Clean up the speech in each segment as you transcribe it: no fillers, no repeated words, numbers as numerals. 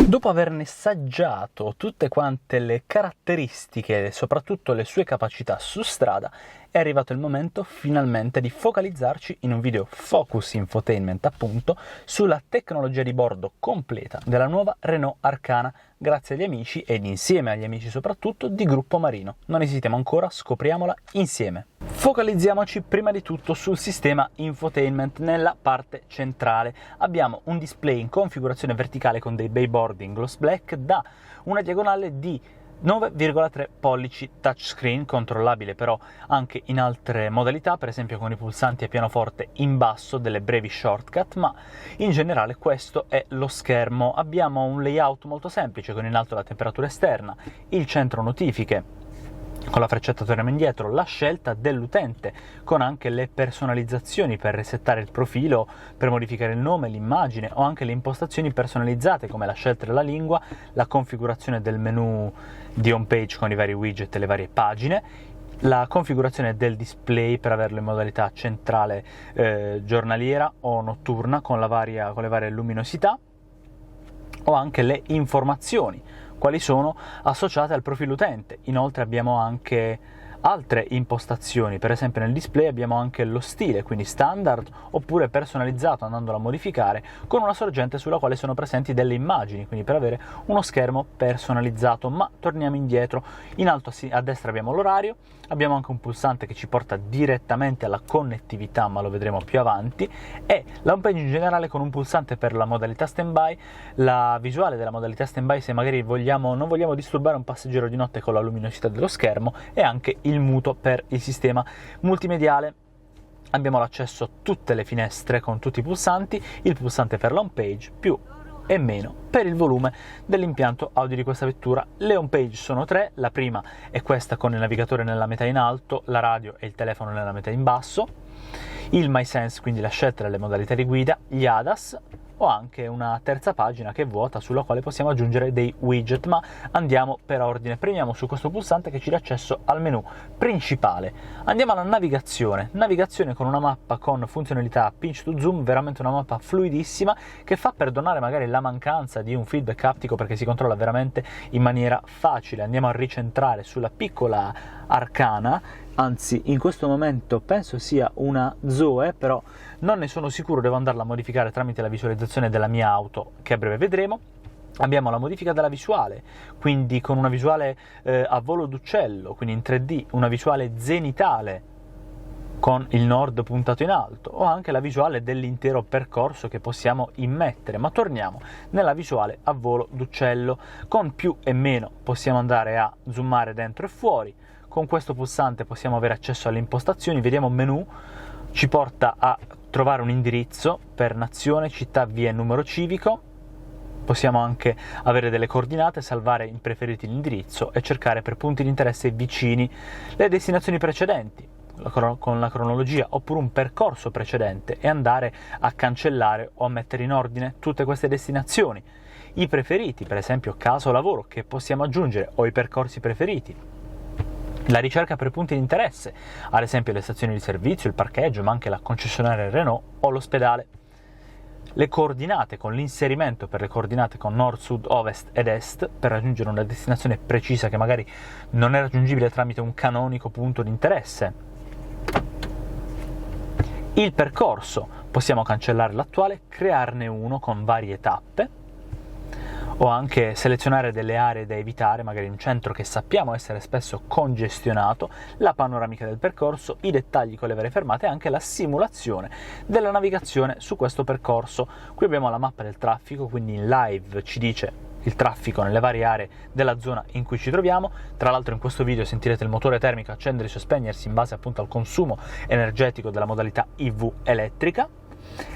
Dopo averne saggiato tutte quante le caratteristiche e soprattutto le sue capacità su strada, è arrivato il momento finalmente di focalizzarci in un video focus infotainment, appunto, sulla tecnologia di bordo completa della nuova Renault Arcana, grazie agli amici ed insieme agli amici soprattutto di Gruppo Marino. Non esitiamo ancora, scopriamola insieme. Focalizziamoci prima di tutto sul sistema infotainment. Nella parte centrale abbiamo un display in configurazione verticale con dei bei bordi in gloss black da una diagonale di 9,3 pollici touchscreen, controllabile però anche in altre modalità, per esempio con i pulsanti a pianoforte in basso, delle brevi shortcut, ma in generale questo è lo schermo. Abbiamo un layout molto semplice con in alto la temperatura esterna, il centro notifiche con la freccetta torniamo indietro, la scelta dell'utente con anche le personalizzazioni per resettare il profilo, per modificare il nome, l'immagine o anche le impostazioni personalizzate come la scelta della lingua, la configurazione del menu di home page con i vari widget e le varie pagine, la configurazione del display per averlo in modalità centrale giornaliera o notturna con le varie luminosità, o anche le informazioni quali sono associate al profilo utente. Inoltre abbiamo anche altre impostazioni, per esempio nel display abbiamo anche lo stile, quindi standard oppure personalizzato andandolo a modificare, con una sorgente sulla quale sono presenti delle immagini, quindi per avere uno schermo personalizzato. Ma torniamo indietro, in alto a destra abbiamo l'orario, abbiamo anche un pulsante che ci porta direttamente alla connettività, ma lo vedremo più avanti, e la homepage in generale con un pulsante per la modalità standby, la visuale della modalità standby se magari non vogliamo disturbare un passeggero di notte con la luminosità dello schermo, e anche il muto per il sistema multimediale. Abbiamo l'accesso a tutte le finestre con tutti i pulsanti, il pulsante per la home page, più e meno per il volume dell'impianto audio di questa vettura. Le home page sono tre, la prima è questa con il navigatore nella metà in alto, la radio e il telefono nella metà in basso, il MySense, quindi la scelta delle modalità di guida, gli ADAS, o anche una terza pagina che è vuota sulla quale possiamo aggiungere dei widget. Ma andiamo per ordine, premiamo su questo pulsante che ci dà accesso al menu principale. Andiamo alla navigazione con una mappa con funzionalità pinch to zoom, veramente una mappa fluidissima che fa perdonare magari la mancanza di un feedback aptico perché si controlla veramente in maniera facile. Andiamo a ricentrare sulla piccola Arcana, anzi in questo momento penso sia una Zoe, però non ne sono sicuro, devo andarla a modificare tramite la visualizzazione della mia auto che a breve vedremo. Abbiamo la modifica della visuale, quindi con una visuale a volo d'uccello, quindi in 3D, una visuale zenitale con il nord puntato in alto, o anche la visuale dell'intero percorso che possiamo immettere. Ma torniamo nella visuale a volo d'uccello, con più e meno possiamo andare a zoomare dentro e fuori. Con questo pulsante possiamo avere accesso alle impostazioni, vediamo menu, ci porta a trovare un indirizzo per nazione, città, via e numero civico. Possiamo anche avere delle coordinate, salvare in preferiti l'indirizzo e cercare per punti di interesse vicini le destinazioni precedenti con la cronologia, oppure un percorso precedente, e andare a cancellare o a mettere in ordine tutte queste destinazioni. I preferiti, per esempio casa o lavoro, che possiamo aggiungere, o i percorsi preferiti. La ricerca per punti di interesse, ad esempio le stazioni di servizio, il parcheggio, ma anche la concessionaria Renault o l'ospedale. Le coordinate, con l'inserimento per le coordinate con nord, sud, ovest ed est, per raggiungere una destinazione precisa che magari non è raggiungibile tramite un canonico punto di interesse. Il percorso, possiamo cancellare l'attuale, crearne uno con varie tappe, o anche selezionare delle aree da evitare, magari un centro che sappiamo essere spesso congestionato, la panoramica del percorso, i dettagli con le varie fermate e anche la simulazione della navigazione su questo percorso. Qui abbiamo la mappa del traffico, quindi in live ci dice il traffico nelle varie aree della zona in cui ci troviamo. Tra l'altro in questo video sentirete il motore termico accendersi o spegnersi in base appunto al consumo energetico della modalità IV elettrica.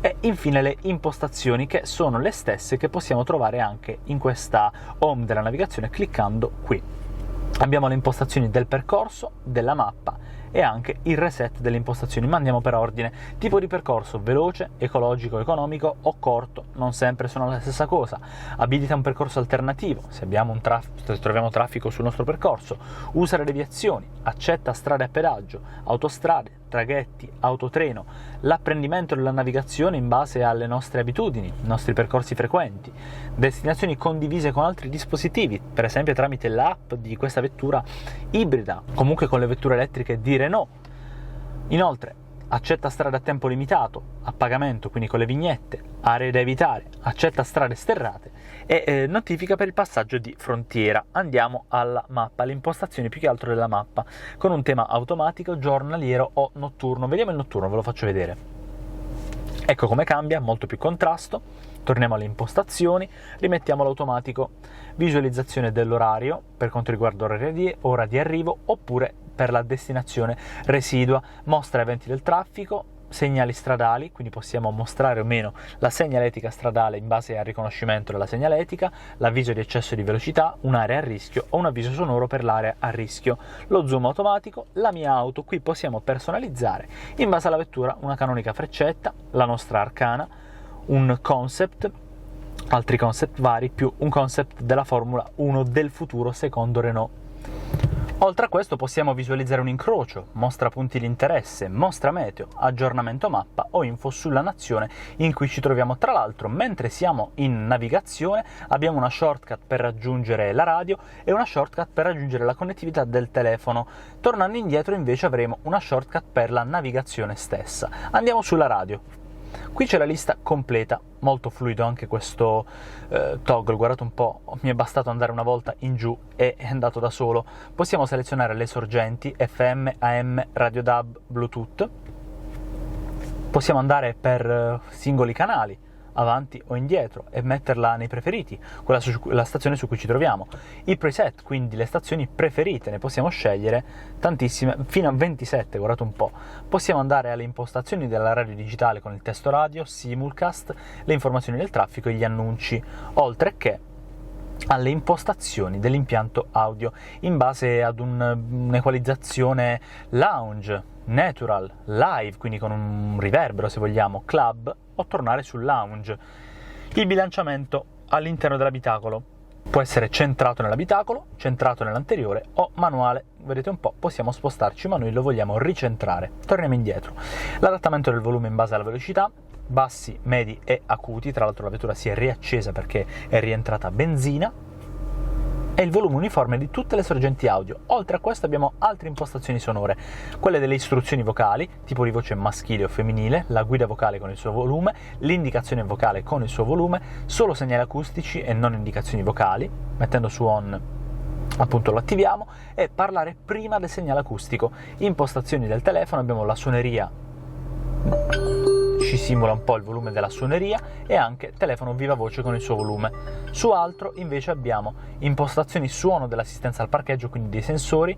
E infine le impostazioni, che sono le stesse che possiamo trovare anche in questa home della navigazione cliccando qui. Abbiamo le impostazioni del percorso, della mappa e anche il reset delle impostazioni. Ma andiamo per ordine. Tipo di percorso: veloce, ecologico, economico o corto, non sempre sono la stessa cosa. Abilita un percorso alternativo se troviamo traffico sul nostro percorso. Usa le deviazioni, accetta strade a pedaggio, autostrade, traghetti, autotreno, l'apprendimento della navigazione in base alle nostre abitudini, i nostri percorsi frequenti, destinazioni condivise con altri dispositivi, per esempio tramite l'app di questa vettura ibrida, comunque con le vetture elettriche di Renault. Inoltre, accetta strade a tempo limitato, a pagamento, quindi con le vignette, aree da evitare, accetta strade sterrate e notifica per il passaggio di frontiera. Andiamo alla mappa, alle impostazioni più che altro della mappa, con un tema automatico, giornaliero o notturno. Vediamo il notturno, ve lo faccio vedere. Ecco come cambia, molto più contrasto. Torniamo alle impostazioni, rimettiamo l'automatico, visualizzazione dell'orario per quanto riguarda ora di arrivo oppure per la destinazione residua, mostra eventi del traffico, segnali stradali, quindi possiamo mostrare o meno la segnaletica stradale in base al riconoscimento della segnaletica, l'avviso di eccesso di velocità, un'area a rischio o un avviso sonoro per l'area a rischio, lo zoom automatico, la mia auto, qui possiamo personalizzare in base alla vettura una canonica freccetta, la nostra arcana, un concept, altri concept vari, più un concept della Formula 1 del futuro secondo Renault. Oltre a questo possiamo visualizzare un incrocio, mostra punti di interesse, mostra meteo, aggiornamento mappa o info sulla nazione in cui ci troviamo. Tra l'altro, mentre siamo in navigazione abbiamo una shortcut per raggiungere la radio e una shortcut per raggiungere la connettività del telefono. Tornando indietro invece avremo una shortcut per la navigazione stessa. Andiamo sulla radio. Qui c'è la lista completa, molto fluido anche questo toggle, guardate un po', mi è bastato andare una volta in giù e è andato da solo. Possiamo selezionare le sorgenti, FM, AM, radio DAB, Bluetooth. Possiamo andare per singoli canali, avanti o indietro, e metterla nei preferiti, la stazione su cui ci troviamo. I preset, quindi le stazioni preferite, ne possiamo scegliere tantissime, fino a 27, guardate un po'. Possiamo andare alle impostazioni della radio digitale con il testo radio, simulcast, le informazioni del traffico e gli annunci, oltre che alle impostazioni dell'impianto audio in base ad un'equalizzazione lounge, natural, live, quindi con un riverbero se vogliamo, club o tornare sul lounge. Il bilanciamento all'interno dell'abitacolo può essere centrato nell'abitacolo, centrato nell'anteriore o manuale. Vedete un po', possiamo spostarci ma noi lo vogliamo ricentrare. Torniamo indietro. L'adattamento del volume in base alla velocità, bassi, medi e acuti, tra l'altro la vettura si è riaccesa perché è rientrata benzina, e il volume uniforme di tutte le sorgenti audio. Oltre a questo abbiamo altre impostazioni sonore, quelle delle istruzioni vocali, tipo di voce maschile o femminile, la guida vocale con il suo volume, l'indicazione vocale con il suo volume, solo segnali acustici e non indicazioni vocali. Mettendo su on appunto lo attiviamo, e parlare prima del segnale acustico. Impostazioni del telefono, abbiamo la suoneria, ci simula un po' il volume della suoneria, e anche telefono viva voce con il suo volume. Su altro invece abbiamo impostazioni suono dell'assistenza al parcheggio, quindi dei sensori,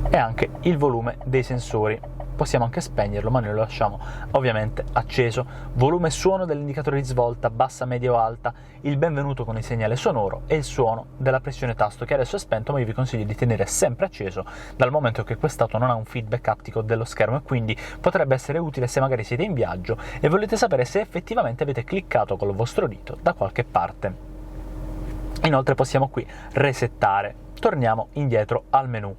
e anche il volume dei sensori. Possiamo anche spegnerlo, ma noi lo lasciamo ovviamente acceso. Volume e suono dell'indicatore di svolta, bassa, media o alta, il benvenuto con il segnale sonoro e il suono della pressione tasto, che adesso è spento, ma io vi consiglio di tenere sempre acceso, dal momento che quest'auto non ha un feedback aptico dello schermo e quindi potrebbe essere utile se magari siete in viaggio e volete sapere se effettivamente avete cliccato col vostro dito da qualche parte. Inoltre possiamo qui resettare. Torniamo indietro al menu.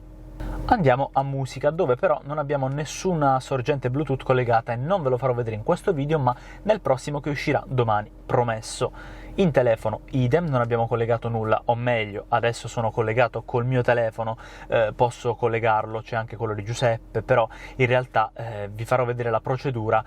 Andiamo a musica, dove però non abbiamo nessuna sorgente Bluetooth collegata e non ve lo farò vedere in questo video, ma nel prossimo che uscirà domani, promesso. In telefono idem, non abbiamo collegato nulla, o meglio, adesso sono collegato col mio telefono, posso collegarlo, c'è anche quello di Giuseppe, però in realtà vi farò vedere la procedura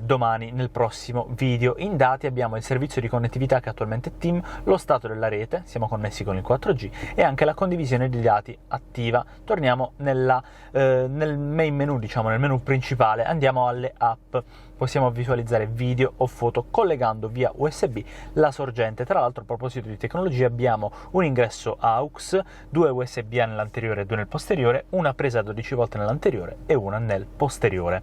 domani nel prossimo video. In dati abbiamo il servizio di connettività che attualmente è TIM, lo stato della rete, siamo connessi con il 4G, e anche la condivisione di dati attiva. Torniamo nel main menu, diciamo nel menu principale, andiamo alle app. Possiamo visualizzare video o foto collegando via USB la sorgente. Tra l'altro, a proposito di tecnologia, abbiamo un ingresso AUX, 2 USB-A nell'anteriore e 2 nel posteriore, una presa 12 volt nell'anteriore e una nel posteriore.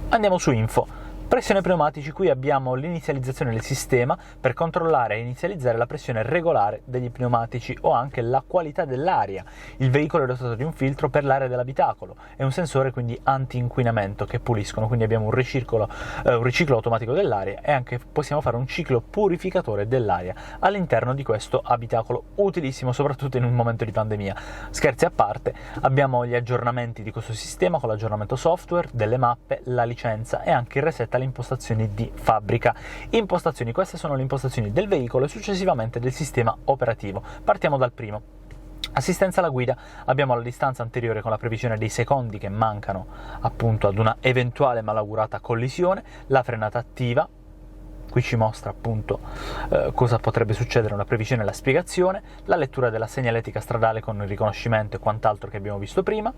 Andiamo su info. Pressione pneumatici, qui abbiamo l'inizializzazione del sistema per controllare e inizializzare la pressione regolare degli pneumatici o anche la qualità dell'aria. Il veicolo è dotato di un filtro per l'aria dell'abitacolo e un sensore quindi anti-inquinamento che puliscono, quindi abbiamo un riciclo automatico dell'aria e anche possiamo fare un ciclo purificatore dell'aria all'interno di questo abitacolo, utilissimo soprattutto in un momento di pandemia. Scherzi a parte, abbiamo gli aggiornamenti di questo sistema con l'aggiornamento software, delle mappe, la licenza e anche il reset alle impostazioni di fabbrica. Impostazioni, queste sono le impostazioni del veicolo e successivamente del sistema operativo. Partiamo dal primo. Assistenza alla guida, abbiamo la distanza anteriore con la previsione dei secondi che mancano appunto ad una eventuale malaugurata collisione, la frenata attiva. Qui ci mostra appunto cosa potrebbe succedere, una previsione e la spiegazione, la lettura della segnaletica stradale con il riconoscimento e quant'altro che abbiamo visto prima,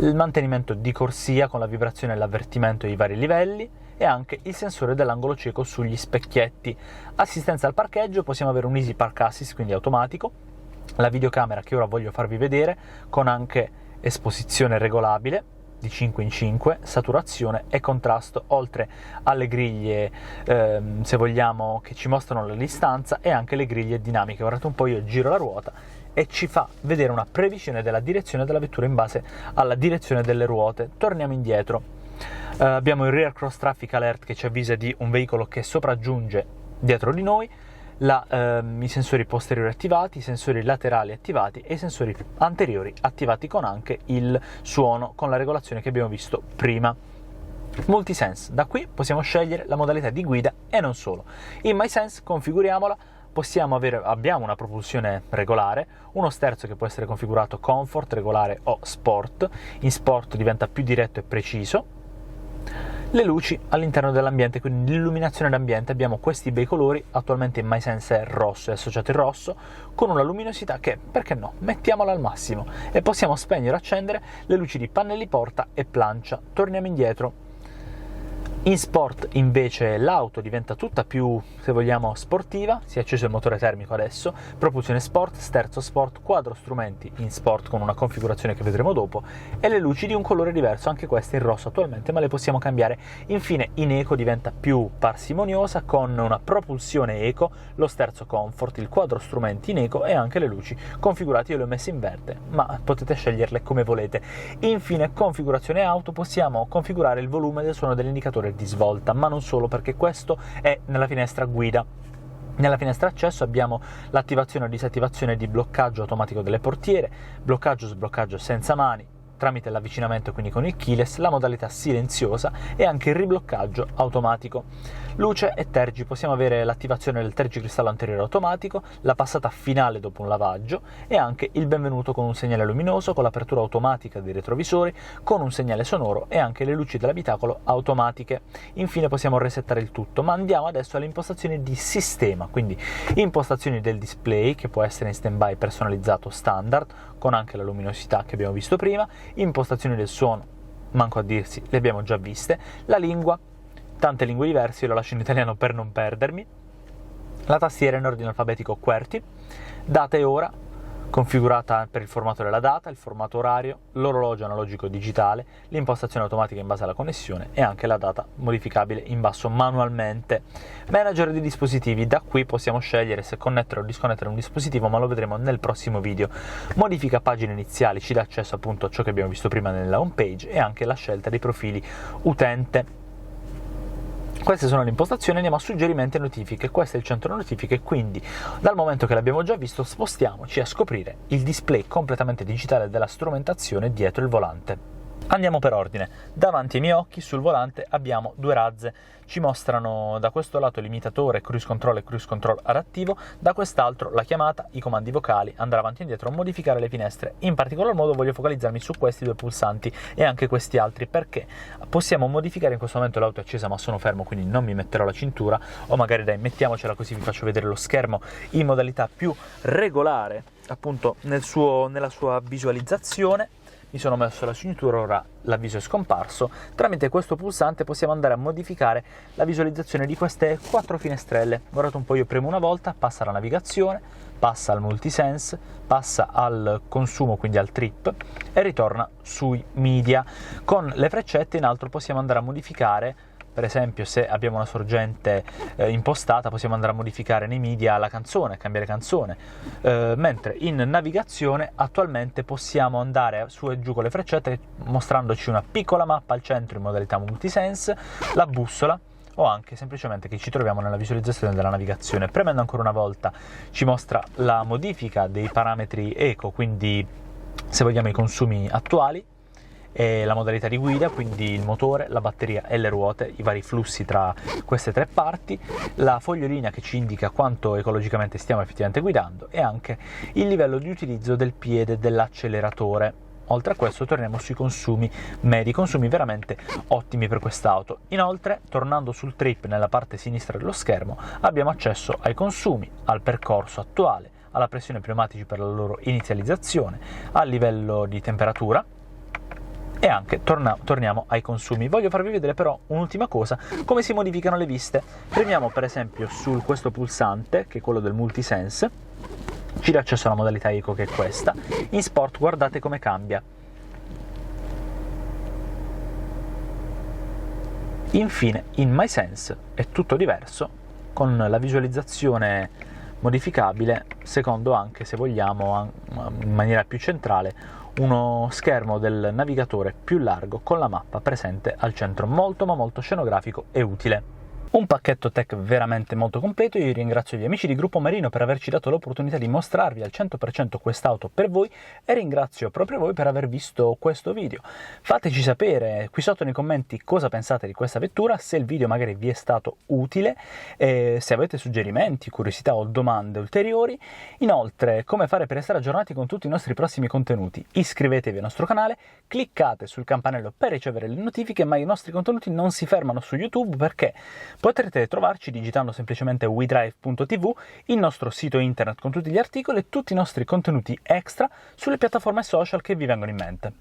il mantenimento di corsia con la vibrazione e l'avvertimento ai vari livelli e anche il sensore dell'angolo cieco sugli specchietti. Assistenza al parcheggio, possiamo avere un Easy Park Assist, quindi automatico, la videocamera che ora voglio farvi vedere con anche esposizione regolabile di 5 in 5, saturazione e contrasto, oltre alle griglie se vogliamo che ci mostrano la distanza e anche le griglie dinamiche. Guardate un po', io giro la ruota e ci fa vedere una previsione della direzione della vettura in base alla direzione delle ruote. Torniamo indietro, abbiamo il Rear Cross Traffic Alert che ci avvisa di un veicolo che sopraggiunge dietro di noi, i sensori posteriori attivati, i sensori laterali attivati e i sensori anteriori attivati con anche il suono, con la regolazione che abbiamo visto prima. Multisense, da qui possiamo scegliere la modalità di guida e non solo. In MySense configuriamola, abbiamo una propulsione regolare, uno sterzo che può essere configurato Comfort, regolare o Sport. In Sport diventa più diretto e preciso. Le luci all'interno dell'ambiente, quindi l'illuminazione d'ambiente, abbiamo questi bei colori, attualmente in MySense è rosso, è associato il rosso, con una luminosità che, perché no, mettiamola al massimo e possiamo spegnere e accendere le luci di pannelli porta e plancia. Torniamo indietro. In Sport invece l'auto diventa tutta più, se vogliamo, sportiva, si è acceso il motore termico adesso, propulsione Sport, sterzo Sport, quadro strumenti in Sport con una configurazione che vedremo dopo e le luci di un colore diverso, anche queste in rosso attualmente, ma le possiamo cambiare. Infine in Eco diventa più parsimoniosa con una propulsione Eco, lo sterzo Comfort, il quadro strumenti in Eco e anche le luci configurate. Io le ho messe in verde, ma potete sceglierle come volete. Infine configurazione auto, possiamo configurare il volume del suono dell'indicatore di svolta, ma non solo, perché questo è nella finestra guida. Nella finestra accesso abbiamo l'attivazione o disattivazione di bloccaggio automatico delle portiere, bloccaggio o sbloccaggio senza mani tramite l'avvicinamento, quindi con il keyless, la modalità silenziosa e anche il ribloccaggio automatico. Luce e tergi, possiamo avere l'attivazione del tergicristallo anteriore automatico, la passata finale dopo un lavaggio e anche il benvenuto con un segnale luminoso, con l'apertura automatica dei retrovisori, con un segnale sonoro e anche le luci dell'abitacolo automatiche. Infine possiamo resettare il tutto, ma andiamo adesso alle impostazioni di sistema, quindi impostazioni del display che può essere in stand-by personalizzato standard con anche la luminosità che abbiamo visto prima, impostazioni del suono, manco a dirsi, le abbiamo già viste, la lingua, tante lingue diverse, io la lascio in italiano per non perdermi, la tastiera in ordine alfabetico QWERTY, data e ora, configurata per il formato della data, il formato orario, l'orologio analogico digitale, l'impostazione automatica in base alla connessione e anche la data modificabile in basso manualmente. Manager di dispositivi, da qui possiamo scegliere se connettere o disconnettere un dispositivo, ma lo vedremo nel prossimo video. Modifica pagine iniziali, ci dà accesso appunto a ciò che abbiamo visto prima nella home page e anche la scelta dei profili utente. Queste sono le impostazioni, andiamo a suggerimenti e notifiche, questo è il centro notifiche, quindi dal momento che l'abbiamo già visto spostiamoci a scoprire il display completamente digitale della strumentazione dietro il volante. Andiamo per ordine, davanti ai miei occhi sul volante abbiamo due razze, ci mostrano da questo lato l'imitatore, cruise control e cruise control adattivo, da quest'altro la chiamata, i comandi vocali, andare avanti e indietro, modificare le finestre. In particolar modo voglio focalizzarmi su questi due pulsanti e anche questi altri, perché possiamo modificare. In questo momento l'auto è accesa ma sono fermo, quindi non mi metterò la cintura, o magari dai, mettiamocela così vi faccio vedere lo schermo in modalità più regolare, appunto nella sua visualizzazione. Mi sono messo la cintura, ora l'avviso è scomparso. Tramite questo pulsante possiamo andare a modificare la visualizzazione di queste 4 finestrelle. Guardate un po', io premo una volta, passa la navigazione, passa al multisense, passa al consumo, quindi al trip, e ritorna sui media. Con le freccette in alto possiamo andare a modificare, per esempio se abbiamo una sorgente impostata possiamo andare a modificare nei media la canzone, cambiare canzone, mentre in navigazione attualmente possiamo andare su e giù con le freccette mostrandoci una piccola mappa al centro in modalità multisense, la bussola, o anche semplicemente che ci troviamo nella visualizzazione della navigazione. Premendo ancora una volta ci mostra la modifica dei parametri eco, quindi se vogliamo i consumi attuali, e la modalità di guida, quindi il motore, la batteria e le ruote, i vari flussi tra queste tre parti, la fogliolina che ci indica quanto ecologicamente stiamo effettivamente guidando e anche il livello di utilizzo del piede dell'acceleratore. Oltre a questo torniamo sui consumi medi, consumi veramente ottimi per quest'auto. Inoltre, tornando sul trip nella parte sinistra dello schermo, abbiamo accesso ai consumi, al percorso attuale, alla pressione pneumatici per la loro inizializzazione, al livello di temperatura e anche torniamo ai consumi. Voglio farvi vedere però un'ultima cosa, come si modificano le viste. Premiamo per esempio su questo pulsante, che è quello del multisense, ci dà accesso alla modalità eco che è questa. In sport guardate come cambia. Infine in MySense è tutto diverso, con la visualizzazione modificabile secondo anche, se vogliamo, in maniera più centrale, uno schermo del navigatore più largo con la mappa presente al centro, molto ma molto scenografico e utile. Un pacchetto tech veramente molto completo. Io ringrazio gli amici di Gruppo Marino per averci dato l'opportunità di mostrarvi al 100% quest'auto per voi e ringrazio proprio voi per aver visto questo video. Fateci sapere qui sotto nei commenti cosa pensate di questa vettura, se il video magari vi è stato utile, se avete suggerimenti, curiosità o domande ulteriori. Inoltre, come fare per essere aggiornati con tutti i nostri prossimi contenuti? Iscrivetevi al nostro canale, cliccate sul campanello per ricevere le notifiche, ma i nostri contenuti non si fermano su YouTube perché potrete trovarci digitando semplicemente wedrive.tv, il nostro sito internet con tutti gli articoli e tutti i nostri contenuti extra sulle piattaforme social che vi vengono in mente.